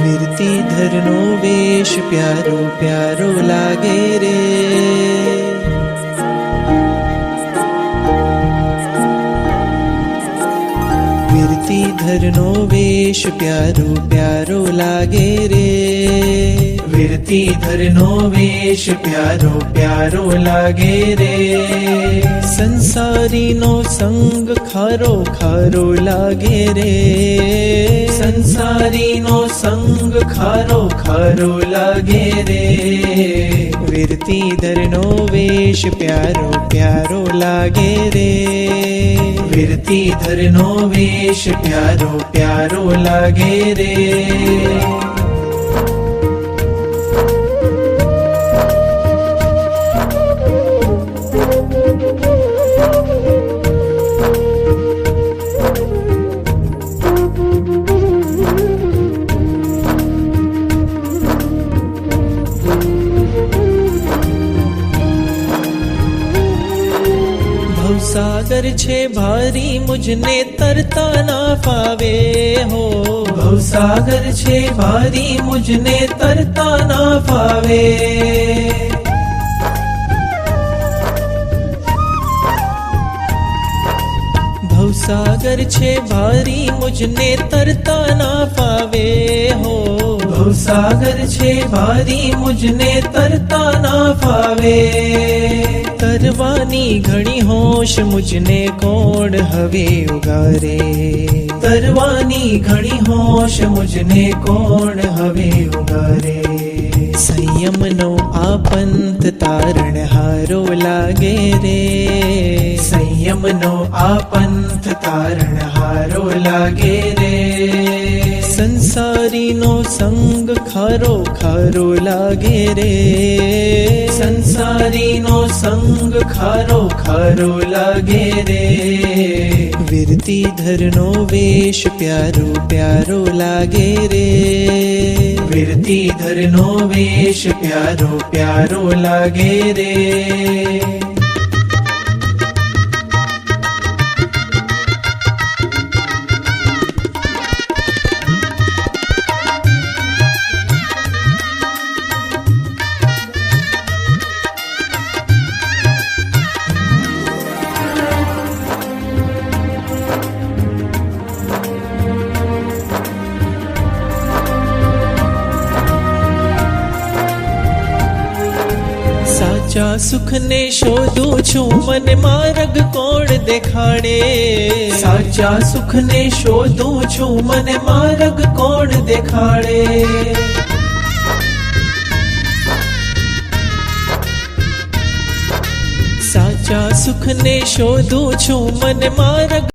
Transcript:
વીરતીધરનો વેશ પ્યારો પ્યારો લાગે રે, વીરતીધરનો વેશ પ્યારો પ્યારો લાગે રે, વીરતીધરનો વેશ પ્યારો પ્યારો લાગે રે, સંસારીનો સંગ ખારો ખારો લાગે રે, સંસારીનો સંગ ખારો ખારો લાગે રે, વીરતીધરનો વેશ પ્યારો પ્યારો લાગે રે, વીરતીધરનો વેશ પ્યારો પ્યારો લાગે રે. ભવસાગર છે ભારી મુજને તરતા ના ફાવે હો, ભવસાગર છે ભારી મુજને તરતા ના ફાવે, ભવસાગર છે ભારી મુજને તરતા ના ફાવે હો, ભવસાગર છે ભારી મુજને તરતા ના ફાવે, તરવાની ઘણી હોશ મુજને કોણ હવે ઉગારે, તરવાની ઘણી હોશ મુજને કોણ હવે ઉગારે, સંયમનો આ પંથ તારણહારો લાગે રે, સંયમનો આ પંથ તારણહારો લાગે રે, સંસારીનો સંગ ખારો ખારો લાગે રે, સંસારીનો સંગ ખારો ખારો લાગે રે, વીરતીધરનો વેશ પ્યારો પ્યારો લાગે રે, વીરતીધરનો વેશ પ્યારો પ્યારો લાગે રે. સાચા સુખને શોધું છું મને માર્ગ કોણ દેખાડે, સાચા સુખને શોધું છું મને માર્ગ કોણ દેખાડે, સાચા સુખને શોધું છું મને માર્ગ